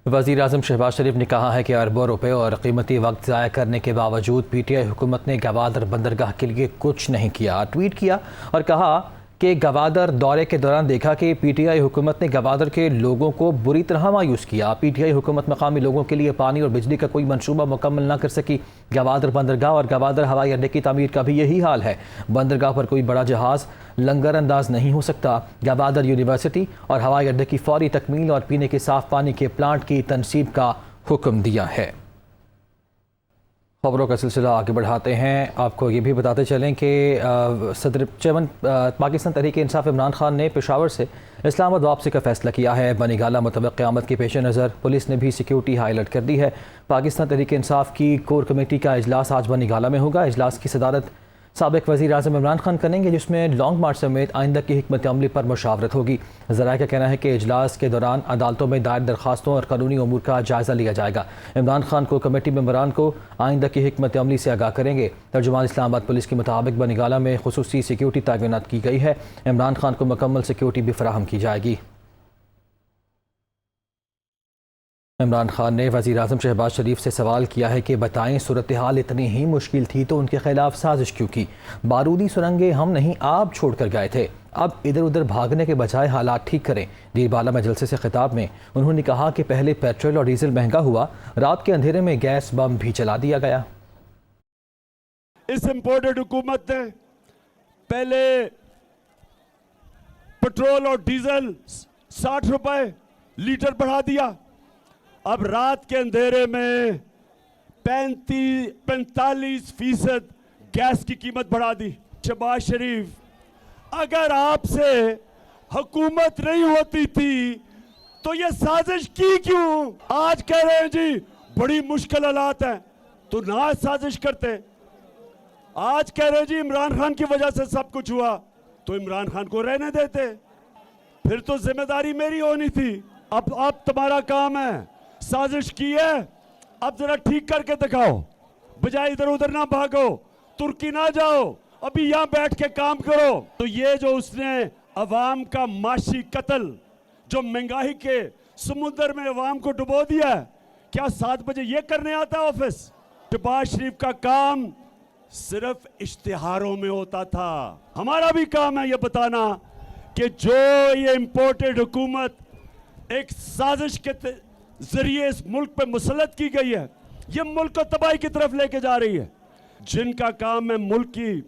वज़ीर आज़म शहबाज शरीफ ने कहा है कि अरबों रुपए और कीमती वक्त ज़ाया करने के बावजूद पीटीआई हुकूमत ने गवादर बंदरगाह के लिए कुछ नहीं किया। ट्वीट किया और कहा कि गवादर दौरे के दौरान देखा कि पीटीआई हुकूमत ने गवादर के लोगों को बुरी तरह मायूस किया। पीटीआई हुकूमत मकामी लोगों के लिए पानी और बिजली का कोई मनसूबा मुकम्मल न कर सकी। गवादर बंदरगाह और गवादर हवाई अड्डे की तामीर का भी यही हाल है। बंदरगाह पर कोई बड़ा जहाज़ लंगर अंदाज नहीं हो सकता। गवादर यूनिवर्सिटी और हवाई अड्डे की फौरी तकमील और पीने के साफ पानी के प्लांट की तनसीब का हुक्म दिया है। खबरों का सिलसिला आगे बढ़ाते हैं। आपको ये भी बताते चलें कि सदर चेयरमैन पाकिस्तान तहरीक इंसाफ इमरान खान ने पेशावर से इस्लामाबाद वापसी का फैसला किया है। बनीगाला मुतबक क़यामत के पेश नज़र पुलिस ने भी सिक्योरिटी हाई अलर्ट कर दी है। पाकिस्तान तहरीक इंसाफ की कोर कमेटी का इजलास आज बनीगाला में होगा। इजलास की सदारत साबिक़ वज़ीर आज़म इमरान खान करेंगे, जिसमें लॉन्ग मार्च समेत आइंदा की हिकमत अमली पर मुशावरत होगी। ज़राए का कहना है कि इजलास के दौरान अदालतों में दायर दरखास्तों और कानूनी अमूर का जायज़ा लिया जाएगा। इमरान खान को कमेटी मेंबरान को आइंदा की हिकमत अमली से आगाह करेंगे। तर्जुमान इस्लामाबाद पुलिस के मुताबिक बनीगाला में खुसूसी सिक्योरिटी तैनात की गई है। इमरान खान को मुकम्मल सिक्योरिटी भी फराहम की जाएगी। इमरान खान ने वज़ीर आज़म शहबाज शरीफ से सवाल किया है कि बताएं, सूरत हाल इतनी ही मुश्किल थी तो उनके खिलाफ साजिश क्यों की? बारूदी सुरंगें हम नहीं आप छोड़ कर गए थे। अब इधर उधर भागने के बजाय हालात ठीक करें। डीरबाला में जलसे से खिताब में उन्होंने कहा कि पहले पेट्रोल और डीजल महंगा हुआ, रात के अंधेरे में गैस बम भी चला दिया गया। इस इम्पोर्टेड हुकूमत ने पहले पेट्रोल और डीजल 60 रुपए लीटर बढ़ा दिया। अब रात के अंधेरे में 45% गैस की कीमत बढ़ा दी। शहबाज शरीफ, अगर आपसे हुकूमत नहीं होती थी तो ये साजिश की क्यों? आज कह रहे हैं जी बड़ी मुश्किल हालात है, तो ना साजिश करते। आज कह रहे हैं जी इमरान खान की वजह से सब कुछ हुआ, तो इमरान खान को रहने देते, फिर तो जिम्मेदारी मेरी होनी थी। अब तुम्हारा काम है, साजिश की है, अब जरा ठीक करके दिखाओ, बजाय इधर उधर ना भागो, तुर्की ना जाओ, अभी यहां बैठ के काम करो। तो ये जो उसने अवाम का माशी कत्ल, जो महंगाई के समुद्र में अवाम को डुबो दिया, क्या 7 बजे ये करने आता ऑफिस? शहबाज शरीफ का काम सिर्फ इश्तिहारों में होता था। हमारा भी काम है ये बताना कि जो ये इंपोर्टेड हुकूमत एक साजिश के जरिए इस मुल्क पे मुसल्लत की गई है, ये मुल्क को तबाही की तरफ लेके जा रही है। जिनका काम है मुल्क की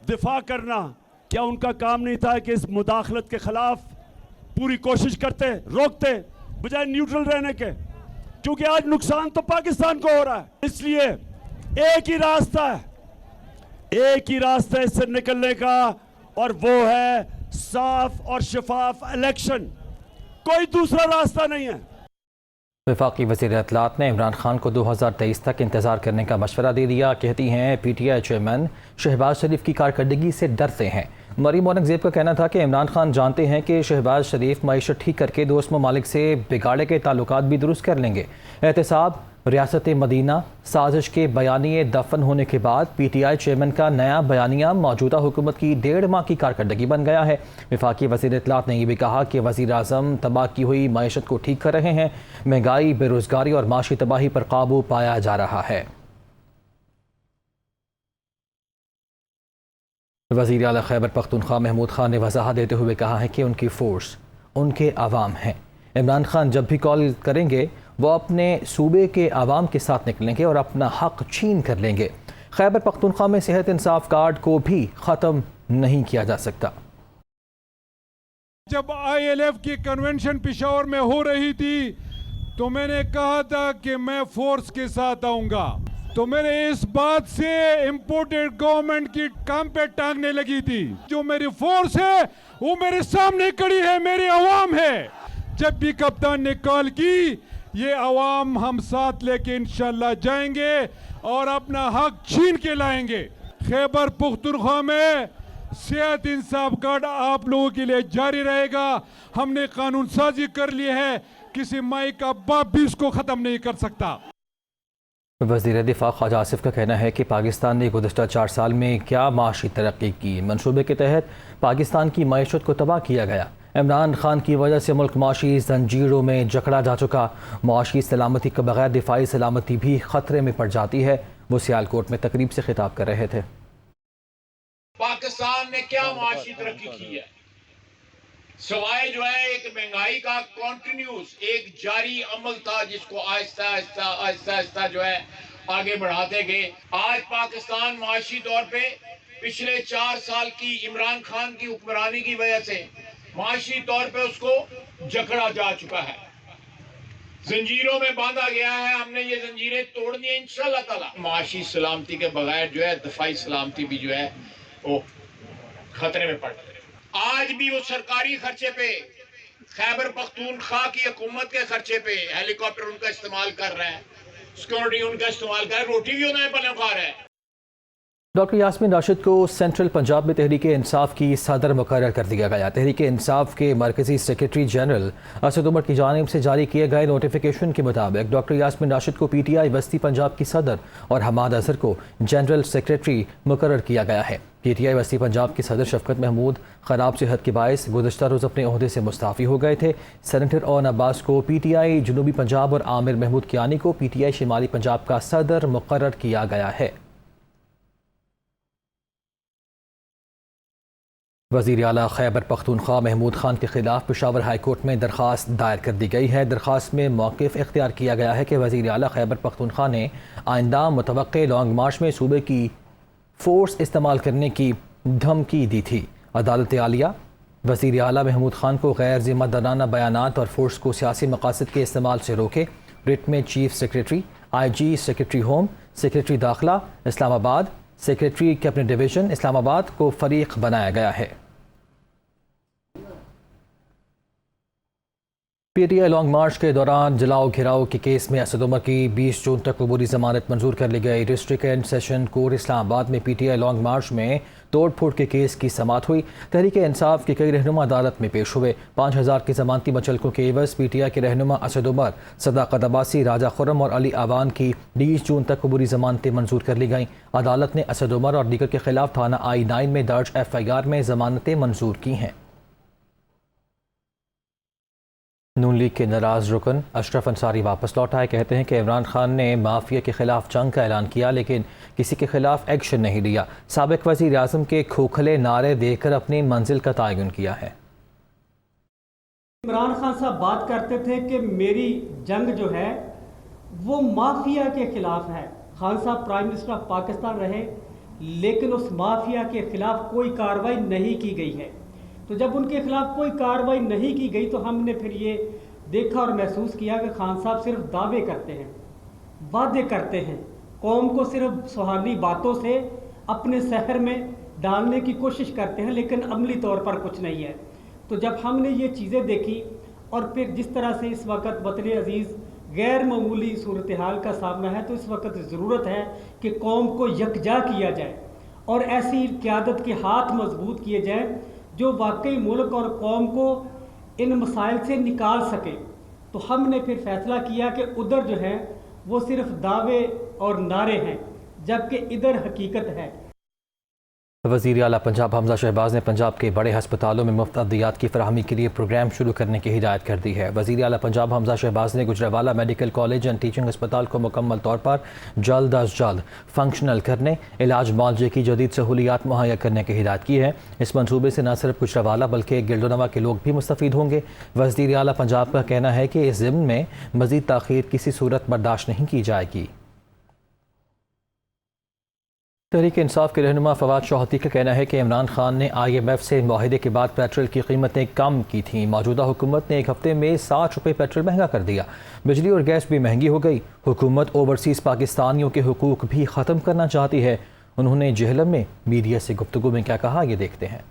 दिफा करना, क्या उनका काम नहीं था कि इस मुदाखलत के खिलाफ पूरी कोशिश करते, रोकते, बजाय न्यूट्रल रहने के? क्योंकि आज नुकसान तो पाकिस्तान को हो रहा है। इसलिए एक ही रास्ता है, एक ही रास्ता है इससे निकलने का, और वो है साफ और शफाफ इलेक्शन। कोई दूसरा रास्ता नहीं है। वफाकी वज़ीर इत्तलात ने इमरान खान को 2023 तक इंतज़ार करने का मशवरा दे दिया। कहती हैं पीटीआई चेयरमैन शहबाज शरीफ की कारकर्दगी से डरते हैं। मरीम औरंगज़ेब का कहना था कि इमरान खान जानते हैं कि शहबाज शरीफ मईशत ठीक करके दोस्त ममालिक से बिगाड़े के ताल्लुकात भी दुरुस्त कर लेंगे। एहतसाब रियासत मदीना साजिश के बयानिए दफन होने के बाद पीटीआई चेयरमैन का नया बयानिया मौजूदा हुकूमत की 1.5 माह की कारकर्दगी बन गया है। वफाकी वज़ीर इत्तलात ने यह भी कहा कि वज़ीर आज़म तबाह की हुई मईशत को ठीक कर रहे हैं। महंगाई, बेरोज़गारी और माशी तबाही पर काबू पाया जा रहा है। वज़ीर आला खैबर पख्तूनख्वा महमूद खान ने वजाहत देते हुए कहा है कि उनकी फोर्स उनके अवाम हैं। इमरान खान जब भी कॉल करेंगे वो अपने सूबे के आवाम के साथ निकलेंगे और अपना हक छीन कर लेंगे। खैबर पख्तूनख्वा में सेहत इंसाफ कार्ड को भी ख़त्म नहीं किया जा सकता। जब ILF की कन्वेंशन पेशावर में हो रही थी तो मैंने कहा था कि मैं फोर्स के साथ आऊंगा, तो मैंने इस बात से इंपोर्टेड गवर्नमेंट की काम पे टांगने लगी थी। जो मेरी फोर्स है वो मेरे सामने खड़ी है, मेरी आवाम है। जब भी कप्तान ने कॉल की, ये आवाम हम साथ लेके इंशाल्लाह जाएंगे और अपना हक छीन के लाएंगे। खैबर पख्तूनख्वा में सेहत इंसाफ कार्ड आप लोगों के लिए जारी रहेगा। हमने कानून साजी कर ली है, किसी माई का बाप भी इसको खत्म नहीं कर सकता। वज़ीर दिफा ख्वाजा आसिफ का कहना है कि पाकिस्तान ने गुज़श्ता 4 साल में क्या माशी तरक्की की। मनसूबे के तहत पाकिस्तान की मईशत को तबाह किया गया। इमरान खान की वजह से मुल्क माशी जंजीरों में जकड़ा जा चुका। माशी सलामती के बगैर दिफाई सलामती भी खतरे में पड़ जाती है। वो सियालकोट में तकरीब से खिताब कर रहे थे। पाकिस्तान ने क्या माशी तरक्की की है, सवाए जो है एक महंगाई का कॉन्टिन्यूस एक जारी अमल था जिसको आहिस्ता आहिस्ता आहिस्ता आहिस्ता जो है आगे बढ़ाते गए। आज पाकिस्तान माशी तौर पे पिछले 4 साल की इमरान खान की हुक्मरानी की वजह से माशी तौर पे उसको जकड़ा जा चुका है, जंजीरों में बांधा गया है। हमने ये जंजीरें तोड़नी है इंशाअल्लाह ताला। माशी सलामती के बगैर जो है दफाई सलामती भी जो है वो खतरे में पड़ रही है। आज भी वो सरकारी खर्चे पे खैबर पख्तूनख्वा की हुकूमत के खर्चे पे हेलीकॉप्टर उनका इस्तेमाल कर रहे हैं, सिक्योरिटी उनका इस्तेमाल कर रहे हैं, रोटी भी उन्हें बने खा रहे हैं। डॉक्टर यास्मीन राशिद को सेंट्रल पंजाब में तहरीक इंसाफ की सदर मुकर्रर कर दिया गया। तहरीक इंसाफ के मरकजी सेक्रेटरी जनरल असद उमर की जानिब से जारी किए गए नोटिफिकेशन के मुताबिक डॉक्टर यास्मीन राशिद को PTI वस्ती पंजाब की सदर और हमाद अजहर को जनरल सेक्रेटरी मुकर्रर किया गया है। PTI वस्ती पंजाब के सदर शफकत महमूद खराब सेहत के बायस गुज़श्ता रोज़ अपने ओहदे से मुस्ताफ़ी हो गए थे। सेनेटर ओन अब्बास को PTI जनूबी पंजाब और आमिर महमूद कियानी को PTI शिमाली पंजाब का सदर मुकर्रर किया गया है। वज़ीर आला खैबर पख्तूनख्वा महमूद खान के खिलाफ पेशावर हाई कोर्ट में दरख्वास्त दायर कर दी गई है। दरख्वास्त में मौक़िफ़ इख्तियार किया गया है कि वज़ीर आला खैबर पख्तूनख्वा ने आइंदा मुतवक्के लॉन्ग मार्च में सूबे की फ़ोर्स इस्तेमाल करने की धमकी दी थी। अदालत आलिया वज़ीर आला महमूद खान को गैर ज़िम्मेदाराना बयानात और फोर्स को सियासी मकासद के इस्तेमाल से रोके। रिट में chief secretary, IG, secretary home, secretary दाखिला Islamabad, secretary cabinet division Islamabad को फरीक बनाया गया है। PTI लॉन्ग मार्च के दौरान जलाओ घिराव के केस में असद उमर की 20 जून तक अबूरी ज़मानत मंजूर कर ली गई। District and session court Islamabad में PTI लॉन्ग मार्च में तोड़ फोड़ के केस की समाअत हुई। तहरीक इंसाफ के कई रहनुमा अदालत में पेश हुए। 5000 के ज़मानती मचलकों के एवज़ PTI के रहनुमा असद उमर, सदाकत अब्बासी, राजा खुर्रम और अली आवान की 20 जून तक अबूरी ज़मानतें मंजूर कर ली गईं। अदालत ने असद उमर और दीगर के खिलाफ थाना I-9 में दर्ज FIR में ज़मानतें मंजूर की हैं। नून लीग के नाराज़ रुकन अशरफ अंसारी वापस लौट आए। कहते हैं कि इमरान खान ने माफिया के खिलाफ जंग का ऐलान किया लेकिन किसी के खिलाफ एक्शन नहीं लिया। साबिक वज़ीर आज़म के खोखले नारे देकर अपनी मंजिल का तयन किया है। इमरान खान साहब बात करते थे कि मेरी जंग जो है वो माफिया के खिलाफ है। खान साहब प्राइम मिनिस्टर ऑफ पाकिस्तान रहे लेकिन उस माफिया के खिलाफ कोई कार्रवाई नहीं की गई है। तो जब उनके खिलाफ कोई कार्रवाई नहीं की गई तो हमने फिर ये देखा और महसूस किया कि खान साहब सिर्फ दावे करते हैं, वादे करते हैं, कौम को सिर्फ सुहानी बातों से अपने शहर में डालने की कोशिश करते हैं लेकिन अमली तौर पर कुछ नहीं है। तो जब हमने ये चीज़ें देखी और फिर जिस तरह से इस वक्त वतन अजीज़ गैर मामूली सूरत हाल का सामना है तो इस वक्त ज़रूरत है कि कौम को यकजा किया जाए और ऐसी क़यादत के हाथ मजबूत किए जाएँ जो वाकई मुल्क और कौम को इन मसाइल से निकाल सके। तो हमने फिर फैसला किया कि उधर जो है वो सिर्फ दावे और नारे हैं जबकि इधर हकीकत है। वज़ीर आला पंजाब हमजा शहबाज ने पंजाब के बड़े हस्पतालों में मुफ्त अद्वियात की फराहमी के लिए प्रोग्राम शुरू करने की हिदायत कर दी है। वज़ीर आला पंजाब हमजा शहबाज ने Gujranwala medical college and teaching अस्पताल को मुकम्मल तौर पर जल्द अज जल्द फंक्शनल करने, इलाज मुआलजे की जदीद सहूलियात मुहैया करने की हिदायत की है। इस मनसूबे से न सिर्फ गुजरावाला बल्कि गिरदोनवा के लोग भी मुस्तफ़ीद होंगे। वज़ीर आला पंजाब का कहना है कि इस ज़िम्न में मज़ीद ताख़ीर किसी सूरत बर्दाश्त नहीं की जाएगी। तहरीक इंसाफ के रहनुमा फवाद चौहदी का कहना है कि इमरान खान ने IMF से मुआहदे के बाद पेट्रोल की कीमतें कम की थीं। मौजूदा हुकूमत ने एक हफ्ते में 60 रुपये पेट्रोल महंगा कर दिया। बिजली और गैस भी महंगी हो गई। हुकूमत ओवरसीज़ पाकिस्तानियों के हुकूक भी ख़त्म करना चाहती है। उन्होंने जेहलम में मीडिया से गुफ्तगू में क्या कहा, ये देखते हैं।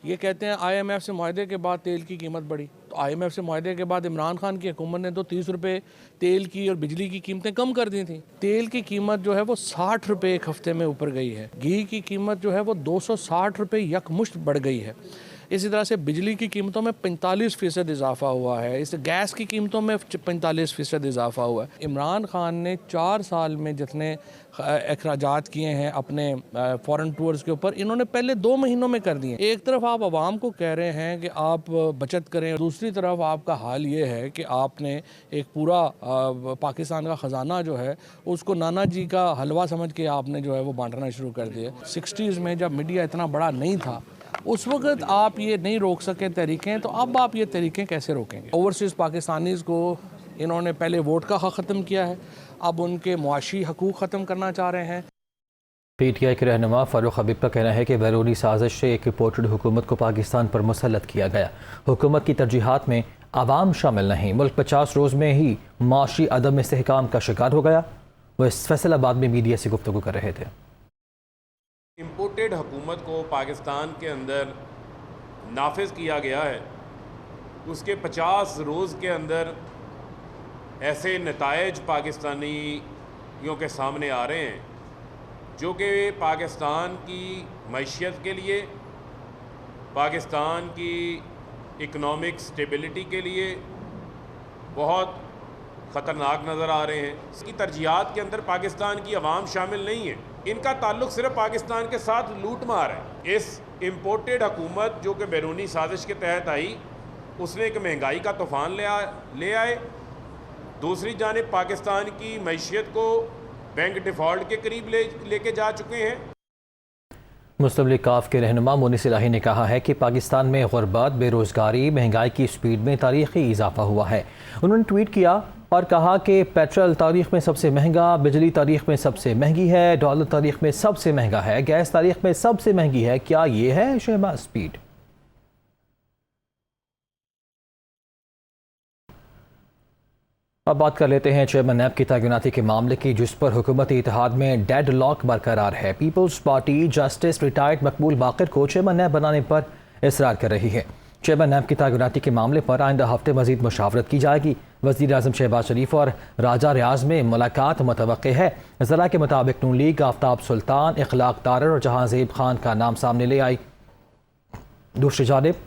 ये कहते हैं IMF से मुआहदे के बाद तेल की कीमत बढ़ी। तो IMF से मुआहदे के बाद इमरान खान की हुकूमत ने तो 30 रुपये तेल की और बिजली की कीमतें कम कर दी थी। तेल की कीमत जो है वो 60 रुपये एक हफ्ते में ऊपर गई है। घी की कीमत जो है वो 260 रुपये यकमुश्त बढ़ गई है। इसी तरह से बिजली की कीमतों में 45% इजाफा हुआ है, इस गैस की कीमतों में 45% इजाफा हुआ है। इमरान खान ने 4 साल में जितने अखराजात किए हैं अपने फॉरेन टूर्स के ऊपर, इन्होंने पहले 2 महीनों में कर दिए। एक तरफ आप आवाम को कह रहे हैं कि आप बचत करें, दूसरी तरफ आपका हाल ये है कि आपने एक पूरा पाकिस्तान का ख़जाना जो है उसको नाना जी का हलवा समझ के आपने जो है वो बांटना शुरू कर दिया। 60s में जब मीडिया इतना बड़ा नहीं था उस वक्त आप ये नहीं रोक सके तरीक़ें, तो अब आप ये तरीक़ें कैसे रोकेंगे? ओवरसीज़ पाकिस्तानीज़ को इन्होंने पहले वोट का हक़ ख़त्म किया है, अब उनके मुआशी हकूक़ ख़त्म करना चाह रहे हैं। PTI के रहनुमा फ़ारूक हबीब का कहना है कि बैरूनी साजिश से एक रिपोर्टेड हुकूमत को पाकिस्तान पर मुसल्लत किया गया। हुकूमत की तरजीहात में आवाम शामिल नहीं। मुल्क 50 रोज़ में ही माशी अदम इस्तेहकाम का शिकार हो गया। वो इस फैसलाबाद में मीडिया से गुफ्तगू कर रहे थे। इम्पोर्टेड हुकूमत को पाकिस्तान के अंदर नाफिज किया गया है, उसके 50 रोज़ के अंदर ऐसे नतायज पाकिस्तानियों के सामने आ रहे हैं जो कि पाकिस्तान की मईशत के लिए, पाकिस्तान की इकनॉमिक स्टेबिलिटी के लिए बहुत ख़तरनाक नज़र आ रहे हैं। इसकी तरजीहात के अंदर पाकिस्तान की अवाम शामिल नहीं है, इनका ताल्लुक़ सिर्फ पाकिस्तान के साथ लूट मार है। इस इम्पोर्टेड हुकूमत जो कि बैरूनी साजिश के तहत आई, उसने एक महंगाई का तूफ़ान ले आए। दूसरी जानिब पाकिस्तान की मईशत को बैंक डिफ़ॉल्ट के करीब लेके जा चुके हैं। मुस्लिम लीग काफ के रहनुमा मोनिस इलाही ने कहा है कि पाकिस्तान में गुर्बत, बेरोज़गारी, महंगाई की स्पीड में तारीख़ी इजाफा हुआ है। उन्होंने ट्वीट किया और कहा कि पेट्रोल तारीख़ में सबसे महंगा, बिजली तारीख़ में सबसे महंगी है, डॉलर तारीख़ में सबसे महंगा है, गैस तारीख़ में सबसे महंगी है। क्या ये है शहबाज स्पीड? अब बात कर लेते हैं चेयरमैन नैब की तैनाती के मामले की, जिस पर हुकूमती इत्तेहाद में डेड लॉक बरकरार है। पीपल्स पार्टी जस्टिस रिटायर्ड मकबूल बाक़िर को चेयरमैन नैब बनाने पर इसरार कर रही है। चेयरमैन नैब की तैनाती के मामले पर आइंदा हफ्ते मजीद मुशावरत की जाएगी। वज़ीर आज़म शहबाज शरीफ और राजा रियाज में मुलाकात मुतवक्के है। ज़रा के मुताबिक नून लीग आफ्ताब सुल्तान, इखलाक तारर और जहांज़ेब खान का नाम सामने ले आई। दूसरी जानिब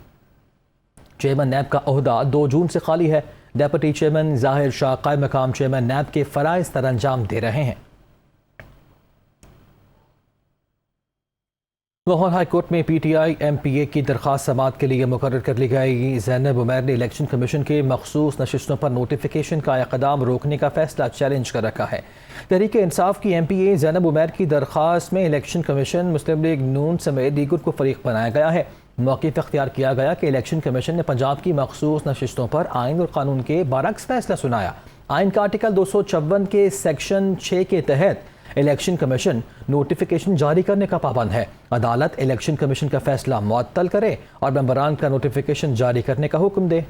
चेयरमैन नैब का ओहदा 2 जून से खाली है। डेप्यूटी चेयरमैन ज़ाहिर शाह क़ायम मकाम चेयरमैन नैब के फ़राइज़ सरअंजाम दे रहे हैं। लाहौर हाई कोर्ट में PTI MPA की दरख्वास्त समाअत के लिए मुकर्रर कर ली गई। ज़ैनब उमैर ने इलेक्शन कमीशन के मखसूस नशिस्तों पर नोटिफिकेशन का इक़दाम रोकने का फैसला चैलेंज कर रखा है। तहरीक इंसाफ की MPA ज़ैनब उमैर की दरख्वास्त में इलेक्शन कमीशन, मुस्लिम लीग नून समेत दीगर को फरीक बनाया गया है। मौक़िफ़ इख्तियार किया गया कि इलेक्शन कमीशन ने पंजाब की मखसूस नशिस्तों पर आइन और कानून के बरअक्स फैसला सुनाया। आइन का आर्टिकल 254 के सेक्शन 6 के तहत इलेक्शन कमीशन नोटिफिकेशन जारी करने का पाबंद है। अदालत इलेक्शन कमीशन का फैसला मुअत्तल करे और मेंबरान का नोटिफिकेशन जारी करने का हुक्म दे।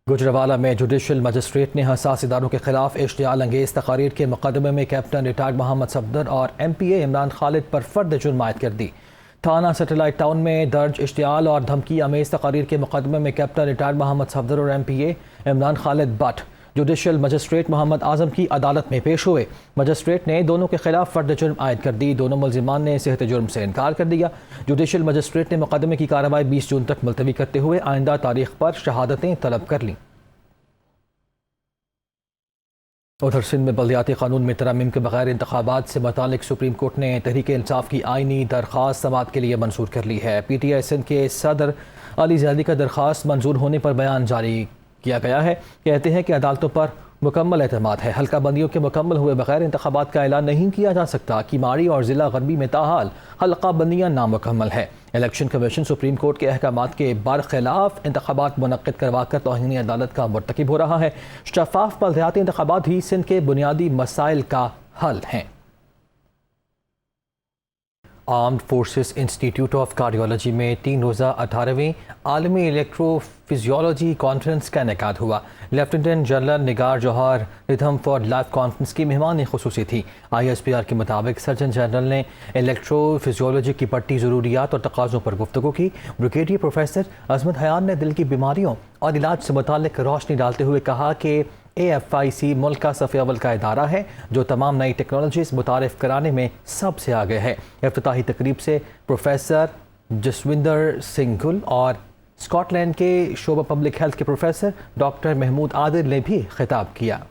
गुजरावाला में जुडिशल मजिस्ट्रेट ने हसास इदारों के खिलाफ इश्तियाल अंगेज़ तकारीर के मुकदमे में कैप्टन रिटायर्ड मोहम्मद सफदर और MPA इमरान खालिद पर फर्द जुर्म आयद कर दी। थाना सैटेलाइट टाउन में दर्ज इश्तियाल और धमकी आमेज़ तकारीर के मुकदमे में कैप्टन रिटायर्ड मोहम्मद सफदर और MPA Imran Khalid Butt judicial magistrate Mohammad Azam की अदालत में पेश हुए। मजिस्ट्रेट ने दोनों के खिलाफ फर्द जुर्म आयद कर दी। दोनों मुल्जिमान ने सेहत जुर्म से इनकार कर दिया। जुडिशल मजिस्ट्रेट ने मुकदमे की कार्रवाई 20 जून तक मुलतवी करते हुए आइंदा तारीख पर शहादतें तलब कर लीं। उधर सिंध में बल्दियाती कानून में तरमीम के बगैर इंतखाबात से मुतालिक सुप्रीम कोर्ट ने तहरीक इंसाफ की आइनी दरख्वास्त समाअत के लिए मंजूर कर ली है। PTI सिंध के सदर अली ज़ैदी का दरख्वास्त मंजूर होने पर बयान जारी किया गया है। कहते हैं कि अदालतों पर मुकम्मल एतमाद है। हल्का बंदियों के मुकम्मल हुए बगैर इंतखाबात का ऐलान नहीं किया जा सकता। किमाड़ी और ज़िला गरबी में ताहाल हल्का बंदियाँ नामुकम्मल है। इलेक्शन कमीशन सुप्रीम कोर्ट के अहकामात के बरखिलाफ इंतखाबात मुनक्किद करवा कर तौहीन अदालत का मुर्तकिब हो रहा है। शफाफ बल्दियाती इंतखाबात ही सिंध के बुनियादी मसाइल का हल हैं। Armed forces institute of cardiology में 3 रोज़ा 18वीं आलमी इलेक्ट्रोफिजियोलॉजी कॉन्फ्रेंस का इनेकाद हुआ। Lieutenant general Nigar Johar rhythm for life conference की मेहमान खुसूसी थी। ISPR के मुताबिक सर्जन जनरल ने इलेक्ट्रोफिजियोलॉजी की बढ़ती ज़रूरियात और तकाज़ों पर गुफ्तगू की। ब्रिगेडियर प्रोफेसर अजमत हयान ने दिल की बीमारियों और इलाज से मुताल्लिक रोशनी डालते हुए कहा कि AFIC मुल्क का सफ़े अव्वल का इदारा है जो तमाम नई टेक्नोलॉजीज़ मुतारिफ़ कराने में सबसे आगे है। इफ्तिताही तकरीब से प्रोफेसर जसविंदर सिंह गुल और स्कॉटलैंड के शोबा पब्लिक हेल्थ के प्रोफेसर डॉक्टर महमूद आदिल ने भी खिताब किया।